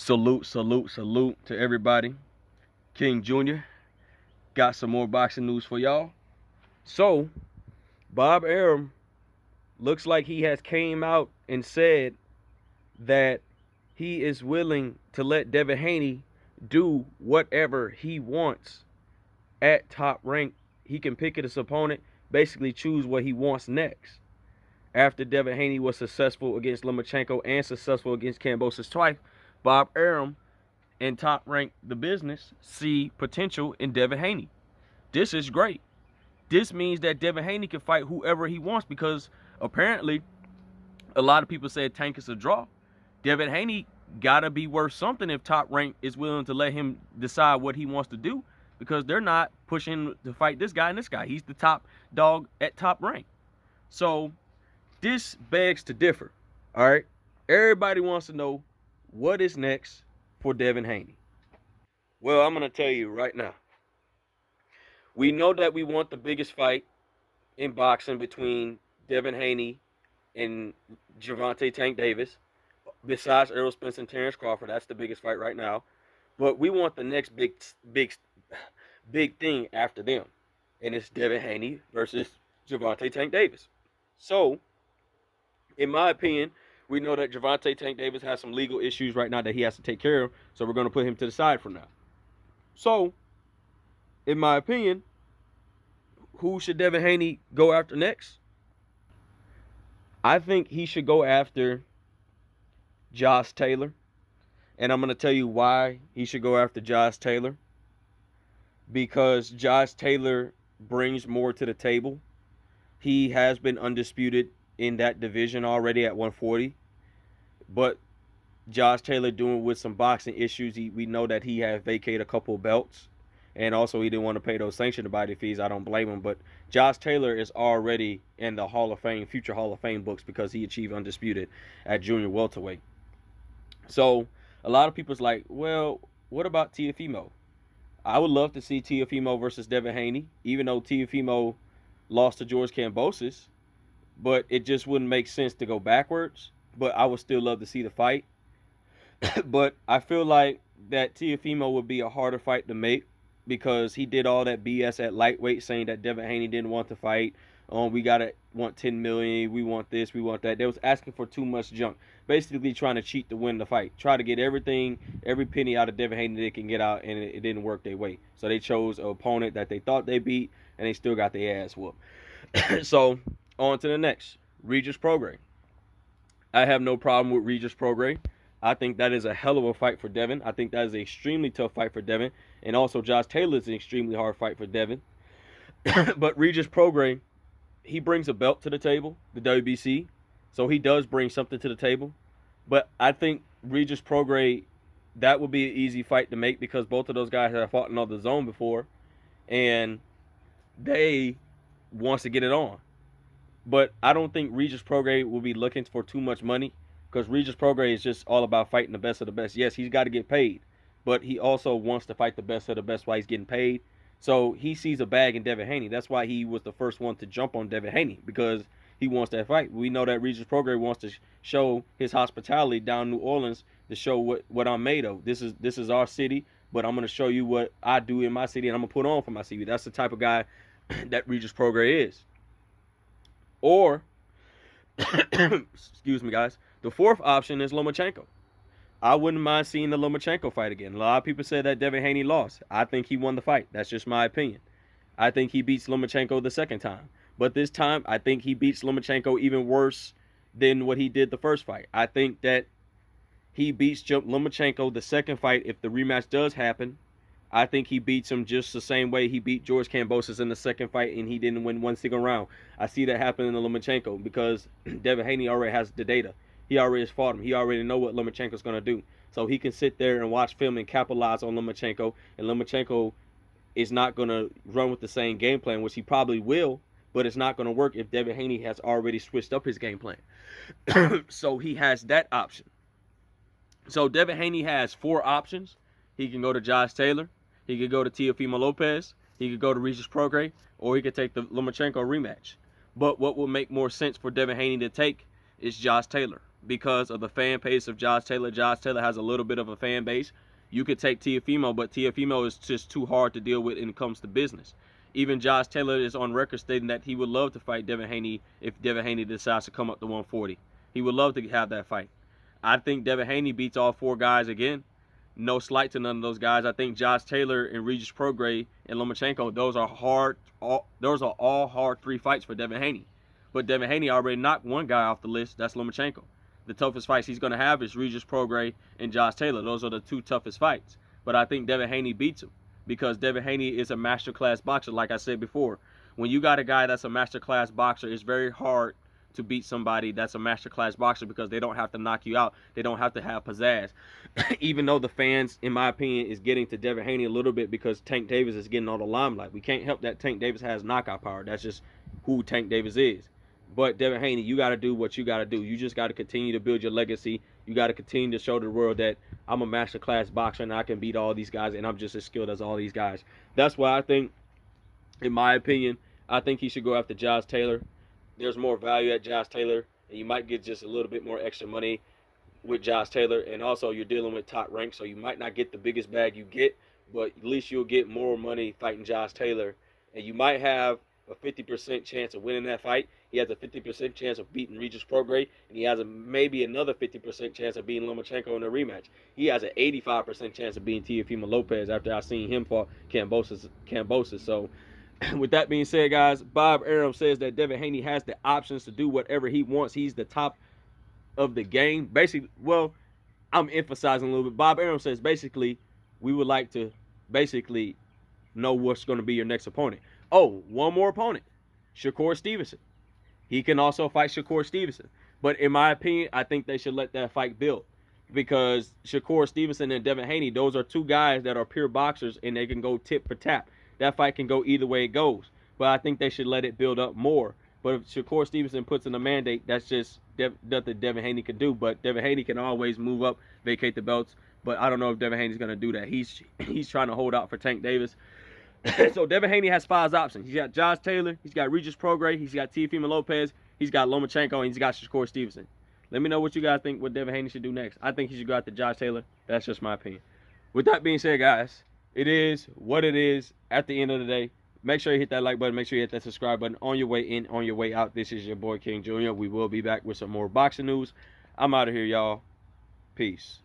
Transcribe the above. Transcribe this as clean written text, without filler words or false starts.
Salute, salute, salute to everybody. King Jr. got some more boxing news for y'all. So, Bob Arum looks like he has came out and said that he is willing to let Devin Haney do whatever he wants at Top Rank. He can pick his opponent, basically choose what he wants next. After Devin Haney was successful against Lomachenko and successful against Kambosos twice, Bob Arum and Top Rank the business see potential in Devin Haney. This is great. This means that Devin Haney can fight whoever he wants, because apparently a lot of people said Tank is a draw. Devin Haney gotta be worth something if Top Rank is willing to let him decide what he wants to do, because they're not pushing to fight this guy and this guy. He's the top dog at Top Rank. So this begs to differ. All right, everybody wants to know what is next for Devin Haney. Well, I'm gonna tell you right now. We know that we want the biggest fight in boxing between Devin Haney and Gervonta Tank Davis. Besides Errol Spence and Terrence Crawford, that's the biggest fight right now. But we want the next big thing after them, and it's Devin Haney versus Gervonta Tank Davis. So, in my opinion, we know that Gervonta Tank Davis has some legal issues right now that he has to take care of, so we're going to put him to the side for now. So, in my opinion, who should Devin Haney go after next? I think he should go after Josh Taylor. And I'm going to tell you why he should go after Josh Taylor. Because Josh Taylor brings more to the table. He has been undisputed in that division already at 140. But Josh Taylor doing with some boxing issues, we know that he has vacated a couple of belts. And also he didn't want to pay those sanctioned body fees. I don't blame him. But Josh Taylor is already in the Hall of Fame, future Hall of Fame books, because he achieved undisputed at junior welterweight. So a lot of people's like, well, what about Teofimo? I would love to see Teofimo versus Devin Haney, even though Teofimo lost to George Kambosos. But it just wouldn't make sense to go backwards. But I would still love to see the fight. But I feel like that Teofimo would be a harder fight to make, because he did all that BS at lightweight, saying that Devin Haney didn't want to fight. We want 10 million. We want this. We want that. They was asking for too much junk, basically trying to cheat to win the fight. Try to get every penny out of Devin Haney they can get out, and it didn't work their way. So they chose an opponent that they thought they beat, and they still got their ass whooped. So on to the next, Regis Prograis. I have no problem with Regis Prograis. I think that is a hell of a fight for Devin. I think that is an extremely tough fight for Devin. And also Josh Taylor is an extremely hard fight for Devin. But Regis Prograis, he brings a belt to the table, the WBC. So he does bring something to the table. But I think Regis Prograis, that would be an easy fight to make, because both of those guys have fought in the zone before. And they wants to get it on. But I don't think Regis Prograis will be looking for too much money, because Regis Prograis is just all about fighting the best of the best. Yes, he's got to get paid, but he also wants to fight the best of the best while he's getting paid. So he sees a bag in Devin Haney. That's why he was the first one to jump on Devin Haney, because he wants that fight. We know that Regis Prograis wants to show his hospitality down in New Orleans, to show what I'm made of. This is our city, but I'm going to show you what I do in my city, and I'm going to put on for my city. That's the type of guy that Regis Prograis is. Or, excuse me, guys, the fourth option is Lomachenko. I wouldn't mind seeing the Lomachenko fight again. A lot of people said that Devin Haney lost. I think he won the fight. That's just my opinion. I think he beats Lomachenko the second time. But this time, I think he beats Lomachenko even worse than what he did the first fight. I think that he beats Lomachenko the second fight. If the rematch does happen, I think he beats him just the same way he beat George Kambosos in the second fight, and he didn't win one single round. I see that happen in the Lomachenko, because Devin Haney already has the data. He already has fought him. He already know what Lomachenko's going to do. So he can sit there and watch film and capitalize on Lomachenko, and Lomachenko is not going to run with the same game plan, which he probably will, but it's not going to work if Devin Haney has already switched up his game plan. So he has that option. So Devin Haney has four options. He can go to Josh Taylor. He could go to Teofimo Lopez. He could go to Regis Prograis, or he could take the Lomachenko rematch. But what will make more sense for Devin Haney to take is Josh Taylor. because of the fan base of Josh Taylor. Josh Taylor has a little bit of a fan base. You could take Teofimo, but Teofimo is just too hard to deal with when it comes to business. Even Josh Taylor is on record stating that he would love to fight Devin Haney if Devin Haney decides to come up to 140. He would love to have that fight. I think Devin Haney beats all 4 guys again. No slight to none of those guys. I think Josh Taylor and Regis Prograis and Lomachenko, those are all hard 3 fights for Devin Haney. But Devin Haney already knocked 1 guy off the list. That's Lomachenko. The toughest fights he's going to have is Regis Prograis and Josh Taylor. Those are the 2 toughest fights. But I think Devin Haney beats him because Devin Haney is a masterclass boxer, like I said before. When you got a guy that's a masterclass boxer, it's very hard to beat somebody that's a masterclass boxer because they don't have to knock you out. They don't have to have pizzazz. Even though the fans, in my opinion, is getting to Devin Haney a little bit because Tank Davis is getting all the limelight. We can't help that Tank Davis has knockout power. That's just who Tank Davis is. But Devin Haney, you got to do what you got to do. You just got to continue to build your legacy. You got to continue to show the world that I'm a masterclass boxer and I can beat all these guys and I'm just as skilled as all these guys. That's why I think, in my opinion, I think he should go after Josh Taylor. There's more value at Josh Taylor, and you might get just a little bit more extra money with Josh Taylor. And also, you're dealing with top rank, so you might not get the biggest bag you get, but at least you'll get more money fighting Josh Taylor. And you might have a 50% chance of winning that fight. He has a 50% chance of beating Regis Prograis, and he has maybe another 50% chance of beating Lomachenko in a rematch. He has an 85% chance of beating Teofimo Lopez after I seen him fought Kambosos. So, with that being said, guys, Bob Arum says that Devin Haney has the options to do whatever he wants. He's the top of the game. Basically, well, I'm emphasizing a little bit. Bob Arum says basically we would like to basically know what's going to be your next opponent. Oh, one more opponent, Shakur Stevenson. He can also fight Shakur Stevenson. But in my opinion, I think they should let that fight build because Shakur Stevenson and Devin Haney, those are 2 guys that are pure boxers and they can go tip for tap. That fight can go either way it goes. But I think they should let it build up more. But if Shakur Stevenson puts in a mandate, that's just nothing Devin Haney can do. But Devin Haney can always move up, vacate the belts. But I don't know if Devin Haney's going to do that. He's trying to hold out for Tank Davis. So Devin Haney has 5 options. He's got Josh Taylor. He's got Regis Prograis. He's got Teofimo Lopez. He's got Lomachenko. And he's got Shakur Stevenson. Let me know what you guys think what Devin Haney should do next. I think he should go after Josh Taylor. That's just my opinion. With that being said, guys, it is what it is at the end of the day. Make sure you hit that like button. Make sure you hit that subscribe button on your way in, on your way out. This is your boy, King Jr. We will be back with some more boxing news. I'm out of here, y'all. Peace.